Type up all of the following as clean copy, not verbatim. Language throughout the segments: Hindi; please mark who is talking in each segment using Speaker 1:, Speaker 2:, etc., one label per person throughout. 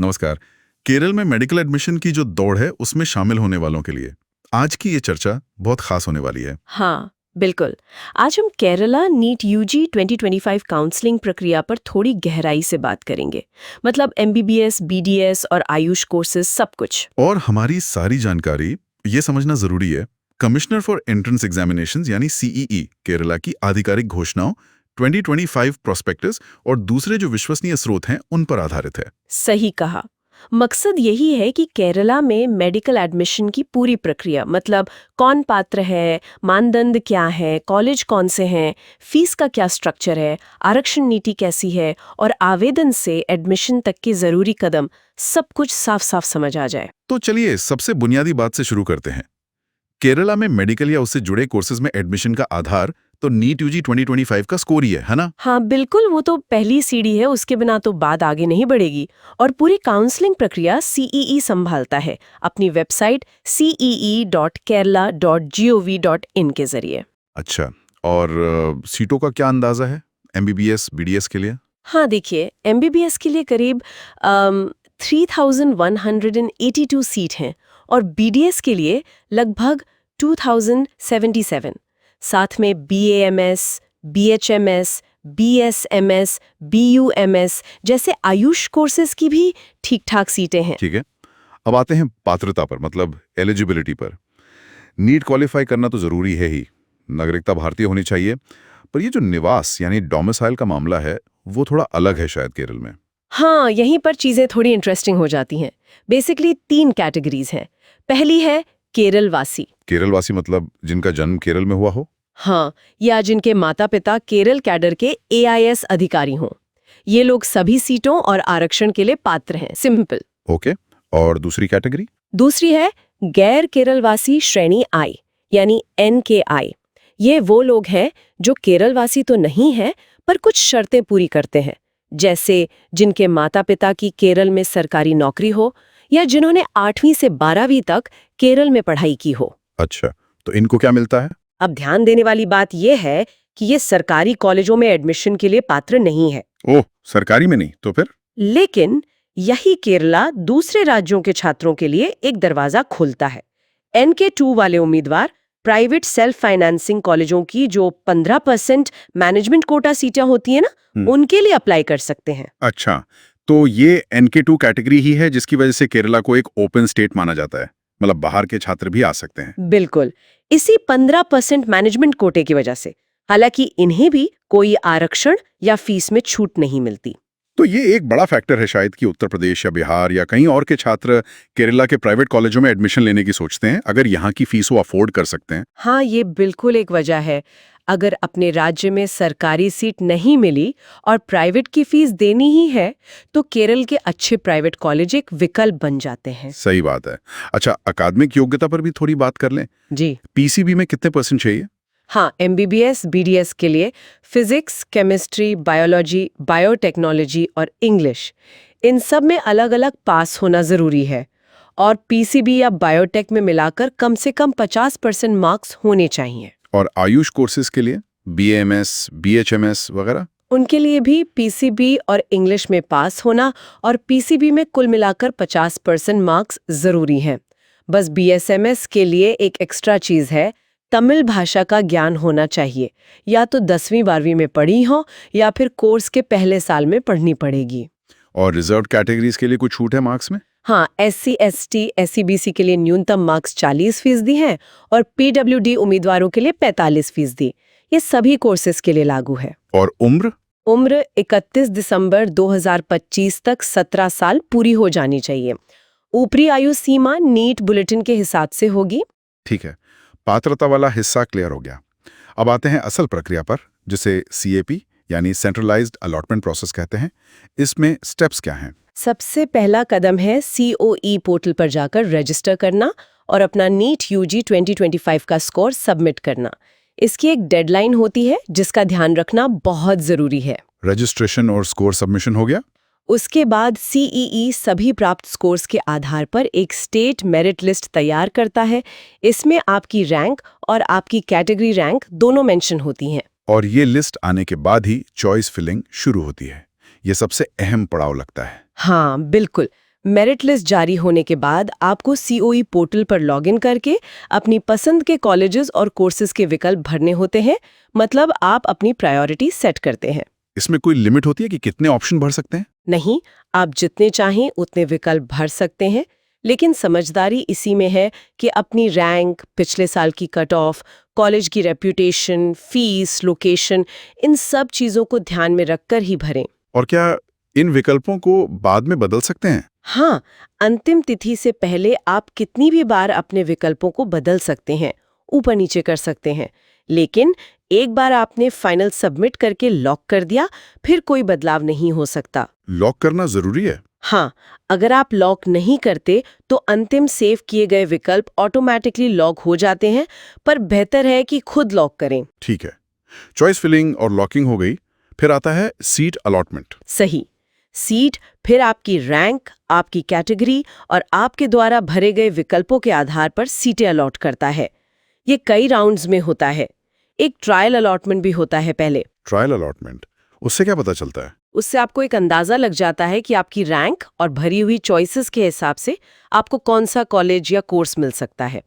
Speaker 1: नमस्कार। केरल में मेडिकल एडमिशन की जो दौड़ है उसमें शामिल होने वालों के लिए आज की ये चर्चा बहुत खास होने वाली है।
Speaker 2: हाँ, बिल्कुल। आज हम केरला नीट यूजी 2025 काउंसलिंग प्रक्रिया पर थोड़ी गहराई से बात करेंगे। मतलब एमबीबीएस, बीडीएस और आयुष कोर्सेज सब कुछ।
Speaker 1: और हमारी सारी जानकारी ये समझना जरूरी है, कमिश्नर फॉर एंट्रेंस एग्जामिनेशंस यानी सीईई केरला की आधिकारिक घोषणाओं 2025 प्रोस्पेक्टस और दूसरे जो विश्वसनीय स्रोत हैं उन पर आधारित है।
Speaker 2: सही कहा। मकसद यही है कि केरला में मेडिकल एडमिशन की पूरी प्रक्रिया, मतलब कौन पात्र है, मानदंड क्या है, कॉलेज कौन से हैं, फीस का क्या स्ट्रक्चर है, आरक्षण नीति कैसी है और आवेदन से एडमिशन तक के जरूरी कदम, सब कुछ साफ साफ समझ आ जाए।
Speaker 1: तो चलिए सबसे बुनियादी बात से शुरू करते हैं। केरला में मेडिकल या उससे जुड़े कोर्सेज में एडमिशन का आधार तो नीट यूजी 2025 का स्कोर ही है ना?
Speaker 2: हाँ बिल्कुल, वो तो पहली सीढ़ी है, उसके बिना तो बात आगे नहीं बढ़ेगी। और पूरी काउंसलिंग प्रक्रिया सीईई संभालता है अपनी वेबसाइट cee.kerala.gov.in के जरिए।
Speaker 1: अच्छा, और सीटों का क्या अंदाजा है एमबीबीएस बीडीएस के लिए?
Speaker 2: हाँ देखिए, एमबीबीएस के लिए करीब 3182 सीट हैं और बीडीएस के लिए लगभग 2077। साथ में बीएएमएस, बीएचएमएस, बीएसएमएस, बीयूएमएस जैसे आयुष कोर्सेज की भी ठीक-ठाक सीटें हैं।
Speaker 1: ठीक है। अब आते हैं पात्रता पर, मतलब एलिजिबिलिटी पर। नीट क्वालिफाई करना तो जरूरी है ही, नागरिकता भारतीय होनी चाहिए, पर ये जो निवास यानी डोमिसाइल का मामला है वो थोड़ा अलग है शायद केरल में।
Speaker 2: हाँ, यहीं पर चीजें थोड़ी इंटरेस्टिंग हो जाती हैं। बेसिकली 3 कैटेगरीज हैं। पहली है केरल वासी।
Speaker 1: केरल वासी मतलब जिनका जन्म केरल में हुआ हो?
Speaker 2: हाँ, या जिनके माता पिता केरल कैडर के एआईएस अधिकारी हों। ये लोग सभी सीटों और आरक्षण के लिए पात्र हैं। सिंपल।
Speaker 1: ओके, और दूसरी कैटेगरी?
Speaker 2: दूसरी है गैर केरलवासी श्रेणी आई, यानी एनकेआई। ये वो लोग हैं जो केरलवासी तो नहीं है पर कुछ शर्तें पूरी करते हैं, जैसे जिनके माता पिता की केरल में सरकारी नौकरी हो या जिन्होंने 8वीं से 12वीं तक केरल में पढ़ाई की हो।
Speaker 1: अच्छा, तो इनको क्या मिलता है?
Speaker 2: अब ध्यान देने वाली बात यह है कि ये सरकारी कॉलेजों में एडमिशन के लिए पात्र नहीं है।
Speaker 1: ओह, सरकारी में नहीं तो फिर?
Speaker 2: लेकिन यही केरला दूसरे राज्यों के छात्रों के लिए एक दरवाजा खोलता है। NK2 वाले उम्मीदवार प्राइवेट सेल्फ फाइनेंसिंग कॉलेजों की जो 15% मैनेजमेंट कोटा सीटें होती है ना, उनके लिए अप्लाई कर सकते हैं।
Speaker 1: अच्छा, तो ये NK2 कैटेगरी ही है जिसकी वजह से केरला को एक ओपन स्टेट माना जाता है, मतलब बाहर के छात्र भी आ सकते हैं।
Speaker 2: बिल्कुल, इसी 15% मैनेजमेंट कोटे की वजह से। हालांकि इन्हें भी कोई आरक्षण या फीस में छूट नहीं मिलती।
Speaker 1: तो ये एक बड़ा फैक्टर है शायद कि उत्तर प्रदेश या बिहार या कहीं और के छात्र केरला के प्राइवेट कॉलेजों में एडमिशन लेने की सोचते हैं, अगर यहाँ की फीस वो अफोर्ड कर सकते हैं।
Speaker 2: हाँ, ये बिल्कुल एक वजह है। अगर अपने राज्य में सरकारी सीट नहीं मिली और प्राइवेट की फीस देनी ही है, तो केरल के अच्छे प्राइवेट कॉलेज एक विकल्प बन जाते हैं।
Speaker 1: सही बात है। अच्छा, अकादमिक योग्यता पर भी थोड़ी बात कर लें।
Speaker 2: जी
Speaker 1: पीसीबी में कितने % चाहिए?
Speaker 2: हाँ, एमबीबीएस, बीडीएस के लिए फिजिक्स, केमिस्ट्री, बायोलॉजी, बायोटेक्नोलॉजी और इंग्लिश, इन सब में अलग-अलग पास होना जरूरी है। और पीसीबी या बायोटेक में मिलाकर कम से कम 50% मार्क्स होने चाहिए।
Speaker 1: और आयुष कोर्सेज के लिए बीएमएस, बीएचएमएस वगैरह?
Speaker 2: उनके लिए भी पीसीबी और इंग्लिश में पास होना और पीसीबी में कुल मिलाकर 50% मार्क्स जरूरी हैं। बस बीएसएमएस के लिए एक एक्स्ट्रा चीज है, तमिल भाषा का ज्ञान होना चाहिए। या तो 10वीं 12वीं में पढ़ी हो या फिर कोर्स के पहले साल में पढ़नी पड़ेगी।
Speaker 1: और रिजर्व कैटेगरीज के लिए कुछ छूट है मार्क्स में?
Speaker 2: हाँ, SC, ST, SCBC के लिए न्यूनतम मार्क्स 40% हैं और PWD उम्मीदवारों के लिए 45%। ये सभी कोर्सेज के लिए लागू है।
Speaker 1: और उम्र?
Speaker 2: उम्र 31 दिसंबर 2025 तक 17 साल पूरी हो जानी चाहिए। ऊपरी आयु सीमा नीट बुलेटिन के हिसाब से होगी।
Speaker 1: ठीक है, पात्रता वाला हिस्सा क्लियर हो गया। अब आते हैं असल प्रक्रिया पर, जिसे CAP यानी सेंट्रलाइज्ड अलॉटमेंट प्रोसेस कहते हैं। इसमें स्टेप्स क्या हैं?
Speaker 2: सबसे पहला कदम है COE पोर्टल पर जाकर रजिस्टर करना और अपना नीट यूजी 2025 का स्कोर सबमिट करना। इसकी एक डेडलाइन होती है जिसका ध्यान रखना बहुत जरूरी है।
Speaker 1: रजिस्ट्रेशन और स्कोर सबमिशन हो गया।
Speaker 2: उसके बाद CEE सभी प्राप्त स्कोर्स के आधार पर एक स्टेट मेरिट लिस्ट तैयार करता है। इसमें आपकी रैंक और आपकी कैटेगरी रैंक दोनों मेंशन होती हैं।
Speaker 1: और ये लिस्ट आने के बाद ही चॉइस फिलिंग शुरू होती है। ये सबसे अहम पड़ाव लगता है।
Speaker 2: हाँ बिल्कुल, मेरिट लिस्ट जारी होने के बाद आपको सीओई पोर्टल पर लॉगिन करके अपनी पसंद के कॉलेजेस और कोर्सेज के विकल्प भरने होते हैं। मतलब आप अपनी प्रायोरिटी सेट करते हैं।
Speaker 1: इसमें कोई लिमिट होती है कि कितने ऑप्शन भर सकते हैं?
Speaker 2: नहीं, आप जितने चाहें उतने विकल्प भर सकते हैं, लेकिन समझदारी इसी में है कि अपनी रैंक, पिछले साल की कट ऑफ, कॉलेज की रेप्यूटेशन, फीस, लोकेशन, इन सब चीज़ों को ध्यान में रखकर ही भरें।
Speaker 1: और क्या इन विकल्पों को बाद में बदल सकते हैं?
Speaker 2: हाँ, अंतिम तिथि से पहले आप कितनी भी बार अपने विकल्पों को बदल सकते हैं, ऊपर नीचे कर सकते हैं। लेकिन एक बार आपने फाइनल सबमिट करके लॉक कर दिया, फिर कोई बदलाव नहीं हो सकता।
Speaker 1: लॉक करना जरूरी है?
Speaker 2: हाँ, अगर आप लॉक नहीं करते तो अंतिम सेव किए गए विकल्प ऑटोमेटिकली लॉक हो जाते हैं, पर बेहतर है कि खुद लॉक करें।
Speaker 1: ठीक है, चॉइस फिलिंग और लॉकिंग हो गई, फिर आता है सीट अलॉटमेंट।
Speaker 2: सही। सीट फिर आपकी रैंक, आपकी कैटेगरी और आपके द्वारा भरे गए विकल्पों के आधार पर सीटें अलॉट करता है। ये कई राउंड्स में होता है। एक ट्रायल अलॉटमेंट भी होता है पहले।
Speaker 1: ट्रायल अलॉटमेंट, उससे क्या पता चलता है?
Speaker 2: उससे आपको एक अंदाजा लग जाता है कि आपकी रैंक और भरी हुई चॉइसेस के हिसाब से आपको कौन सा कॉलेज या कोर्स मिल सकता है।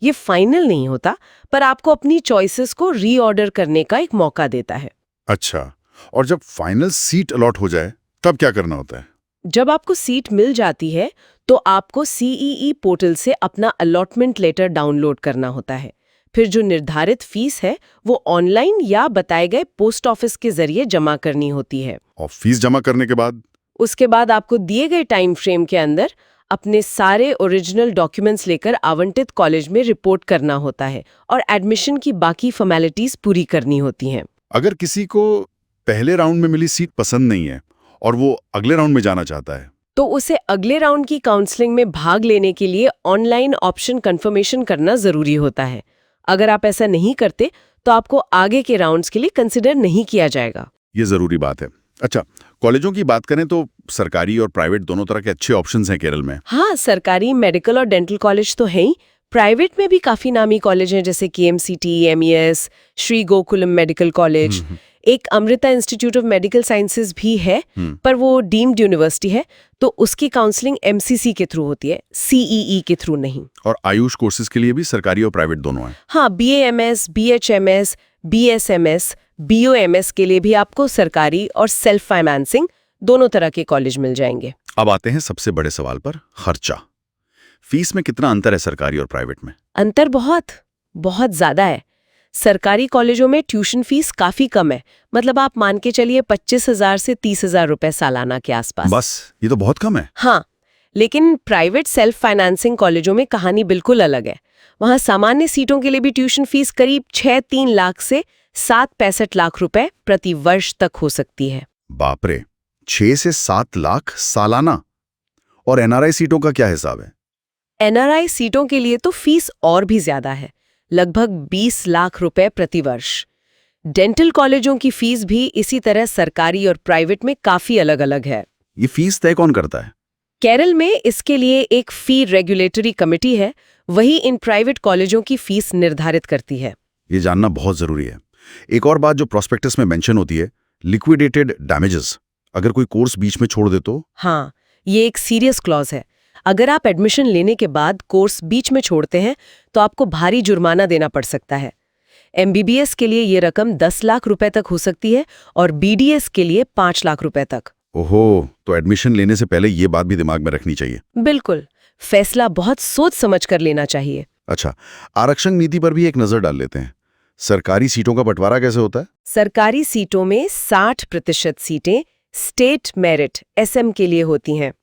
Speaker 2: ये फाइनल नहीं होता, पर आपको अपनी चॉइसेस को रीऑर्डर करने का एक मौका देता है।
Speaker 1: अच्छा, और जब फाइनल सीट अलॉट हो जाए तब क्या करना होता है?
Speaker 2: जब आपको सीट मिल जाती है तो आपको सीईई पोर्टल से अपना अलॉटमेंट लेटर डाउनलोड करना होता है। फिर जो निर्धारित फीस है वो ऑनलाइन या बताए गए पोस्ट ऑफिस के जरिए जमा करनी होती है।
Speaker 1: और फीस जमा करने के बाद?
Speaker 2: उसके बाद आपको दिए गए टाइम फ्रेम के अंदर अपने सारे ओरिजिनल डॉक्यूमेंट्स लेकर आवंटित कॉलेज में रिपोर्ट करना होता है और एडमिशन की बाकी फॉर्मेलिटीज पूरी करनी होती हैं।
Speaker 1: अगर किसी को पहले राउंड में मिली सीट पसंद नहीं है और वो अगले राउंड में जाना चाहता है,
Speaker 2: तो उसे अगले राउंड की काउंसलिंग में भाग लेने के लिए ऑनलाइन ऑप्शन कंफर्मेशन करना जरूरी होता है। अगर आप ऐसा नहीं करते तो आपको आगे के राउंड्स के लिए कंसिडर नहीं किया जाएगा।
Speaker 1: ये जरूरी बात है। अच्छा, कॉलेजों की बात करें तो सरकारी और प्राइवेट दोनों तरह के अच्छे ऑप्शंस हैं केरल में।
Speaker 2: हाँ, सरकारी मेडिकल और डेंटल कॉलेज तो है ही। प्राइवेट में भी काफी नामी कॉलेज हैं, जैसे KMCT, MES, Shri Gokulam medical college. एक Amrita institute of medical sciences भी है, पर वो डीम्ड यूनिवर्सिटी है, तो उसकी काउंसलिंग एमसीसी के थ्रू होती है, सीईई के थ्रू नहीं।
Speaker 1: और आयुष कोर्सेज के लिए भी सरकारी और प्राइवेट दोनों हैं।
Speaker 2: हाँ, बीएएमएस, बीएचएमएस, बीएसएमएस, बीओएमएस के लिए भी आपको सरकारी और सेल्फ फाइनेंसिंग दोनों तरह के कॉलेज मिल जाएंगे।
Speaker 1: अब आते हैं सबसे बड़े सवाल पर, खर्चा। फीस में कितना अंतर है सरकारी और प्राइवेट में?
Speaker 2: अंतर बहुत ज्यादा है। सरकारी कॉलेजों में ट्यूशन फीस काफी कम है, मतलब आप मान के चलिए 25,000 से 30,000 रुपए सालाना के आसपास।
Speaker 1: बस, ये तो बहुत कम है।
Speaker 2: हाँ, लेकिन प्राइवेट सेल्फ फाइनेंसिंग कॉलेजों में कहानी बिल्कुल अलग है। वहाँ सामान्य सीटों के लिए भी ट्यूशन फीस करीब 6-3 लाख से 7-65 लाख रुपए प्रति वर्ष तक हो सकती है।
Speaker 1: बाप रे, 6 से 7 लाख सालाना। और एनआरआई सीटों का क्या हिसाब है?
Speaker 2: एनआरआई सीटों के लिए तो फीस और भी ज्यादा है, लगभग 20 लाख रुपए प्रति वर्ष। डेंटल कॉलेजों की फीस भी इसी तरह सरकारी और प्राइवेट में काफी अलग-अलग है।
Speaker 1: ये फीस तय कौन करता है?
Speaker 2: केरल में इसके लिए एक फी रेगुलेटरी कमेटी है, वही इन प्राइवेट कॉलेजों की फीस निर्धारित करती है।
Speaker 1: ये जानना बहुत जरूरी है। एक और बात जो प्रोस्पेक्टस में मेंशन होती है, लिक्विडेटेड डैमेजेस। अगर कोई कोर्स बीच में छोड़ दे तो?
Speaker 2: हाँ, ये एक सीरियस क्लॉज है। अगर आप एडमिशन लेने के बाद कोर्स बीच में छोड़ते हैं तो आपको भारी जुर्माना देना पड़ सकता है। एमबीबीएस के लिए ये रकम 10 लाख रुपए तक हो सकती है और बीडीएस के लिए 5 लाख रुपए तक।
Speaker 1: ओहो, तो एडमिशन लेने से पहले ये बात भी दिमाग में रखनी चाहिए।
Speaker 2: बिल्कुल, फैसला बहुत सोच समझ कर लेना चाहिए।
Speaker 1: अच्छा, आरक्षण नीति पर भी एक नजर डाल लेते हैं। सरकारी सीटों का बंटवारा कैसे होता है?
Speaker 2: सरकारी सीटों में 60% सीटें स्टेट मेरिट एसएम के लिए होती हैं।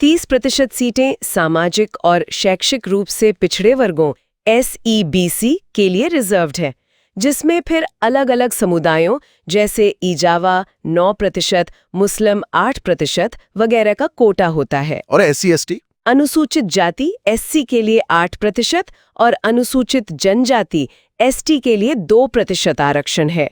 Speaker 2: 30% सीटें सामाजिक और शैक्षिक रूप से पिछड़े वर्गों एसईबीसी के लिए रिजर्व्ड है, जिसमें फिर अलग अलग समुदायों जैसे ईजावा 9%, मुस्लिम 8% वगैरह का कोटा होता है।
Speaker 1: और एससी एसटी?
Speaker 2: अनुसूचित जाति एससी के लिए 8% और अनुसूचित जनजाति एसटी के लिए 2% आरक्षण है।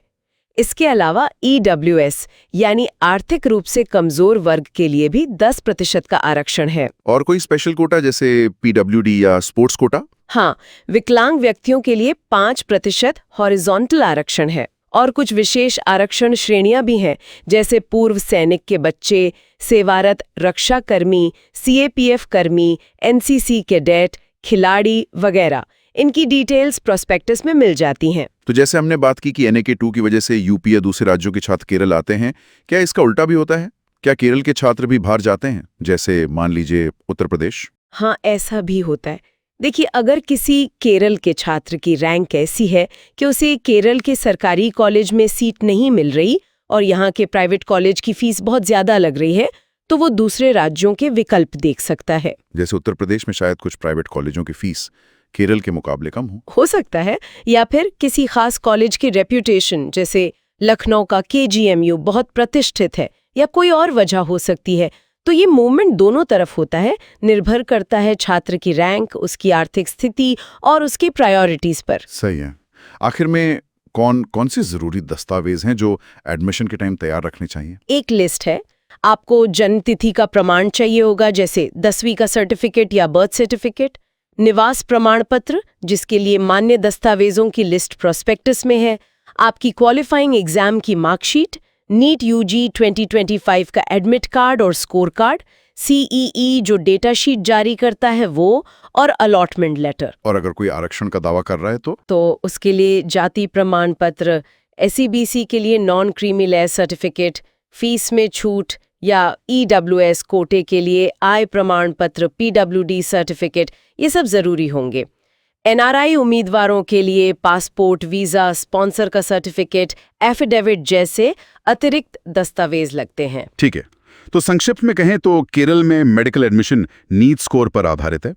Speaker 2: इसके अलावा ईडब्ल्यूएस यानी आर्थिक रूप से कमजोर वर्ग के लिए भी 10% का आरक्षण है।
Speaker 1: और कोई स्पेशल कोटा जैसे पीडब्ल्यूडी या स्पोर्ट्स कोटा?
Speaker 2: हाँ, विकलांग व्यक्तियों के लिए 5% हॉरिजॉन्टल आरक्षण है और कुछ विशेष आरक्षण श्रेणियां भी हैं, जैसे पूर्व सैनिक के बच्चे, सेवारत रक्षा कर्मी, सीएपीएफ कर्मी, एनसीसी कैडेट, खिलाड़ी वगैरह। इनकी डिटेल्स प्रोस्पेक्टस में मिल जाती हैं।
Speaker 3: तो जैसे हमने बात की कि NAK 2 की वजह से यूपी या दूसरे राज्यों के छात्र केरल आते हैं, क्या इसका उल्टा भी होता है? क्या केरल के छात्र भी बाहर जाते हैं, जैसे मान लीजिए उत्तर प्रदेश?
Speaker 2: हाँ, ऐसा भी होता है। देखिए, अगर किसी केरल के छात्र की रैंक ऐसी है कि उसे केरल के सरकारी कॉलेज में सीट नहीं मिल रही और यहाँ के प्राइवेट कॉलेज की फीस बहुत ज्यादा लग रही है, तो वो दूसरे राज्यों के विकल्प देख सकता है।
Speaker 3: जैसे उत्तर प्रदेश में शायद कुछ प्राइवेट कॉलेजों की फीस केरल के मुकाबले कम हो
Speaker 2: सकता है, या फिर किसी खास कॉलेज की रेप्यूटेशन, जैसे लखनऊ का KGMU बहुत प्रतिष्ठित है, या कोई और वजह हो सकती है। तो ये मूवमेंट दोनों तरफ होता है, निर्भर करता है छात्र की रैंक, उसकी आर्थिक स्थिति और उसकी प्रायोरिटीज पर।
Speaker 3: सही है। आखिर में कौन से जरूरी दस्तावेज हैं जो एडमिशन के टाइम तैयार रखने चाहिए?
Speaker 2: एक लिस्ट है। आपको जन्म तिथि का प्रमाण चाहिए होगा, जैसे 10वीं का सर्टिफिकेट या बर्थ सर्टिफिकेट, निवास प्रमाण पत्र जिसके लिए मान्य दस्तावेजों की लिस्ट प्रोस्पेक्टस में है, आपकी क्वालिफाइंग एग्जाम की मार्कशीट, नीट UG 2025 का एडमिट कार्ड और स्कोर कार्ड, CEE जो डेटा शीट जारी करता है वो, और अलॉटमेंट लेटर।
Speaker 3: और अगर कोई आरक्षण का दावा कर रहा है
Speaker 2: तो उसके लिए जाति प्रमाण पत्र, SEBC के लिए non creamy layer certificate, fees में छूट या EWS कोटे के लिए आय प्रमाण पत्र PWD सर्टिफिकेट, ये सब जरूरी होंगे। NRI उम्मीदवारों के लिए पासपोर्ट, वीजा, स्पॉन्सर का सर्टिफिकेट, एफिडेविट जैसे अतिरिक्त दस्तावेज लगते हैं।
Speaker 1: ठीक है, तो संक्षिप्त में कहें तो केरल में मेडिकल एडमिशन नीट स्कोर पर आधारित है।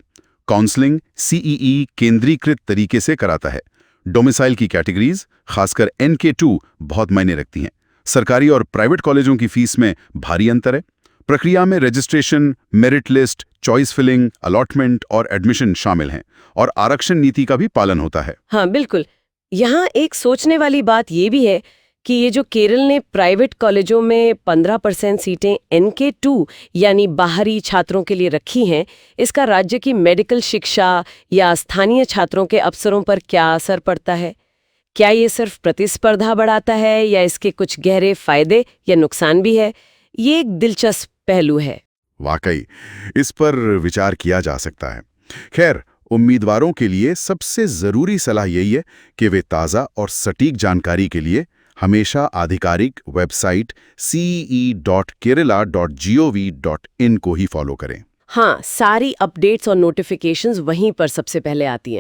Speaker 1: काउंसलिंग CEE केंद्रीकृत तरीके से कराता है। डोमिसाइल की कैटेगरीज, खासकर NK 2 बहुत मायने रखती हैं। सरकारी और प्राइवेट कॉलेजों की फीस में भारी अंतर है। प्रक्रिया में registration, merit list, choice filling, allotment और एडमिशन शामिल हैं, और आरक्षण नीति का भी पालन होता है।
Speaker 2: हाँ, बिल्कुल। यहाँ एक सोचने वाली बात ये भी है कि ये जो केरल ने प्राइवेट कॉलेजों में 15% सीटें NK 2 यानी बाहरी छात्रों के लिए रखी हैं, इसका राज्य की मेडिकल शिक्षा या स्थानीय छात्रों के अवसरों पर क्या असर पड़ता है? क्या ये सिर्फ प्रतिस्पर्धा बढ़ाता है या इसके कुछ गहरे फायदे या नुकसान भी है? ये एक दिलचस्प पहलू है।
Speaker 3: वाकई इस पर विचार किया जा सकता है। खैर, उम्मीदवारों के लिए सबसे जरूरी सलाह यही है कि वे ताज़ा और सटीक जानकारी के लिए हमेशा आधिकारिक वेबसाइट cee.kerala.gov.in को ही फॉलो करें।
Speaker 2: हाँ, सारी अपडेट्स और नोटिफिकेशंस वहीं पर सबसे पहले आती हैं।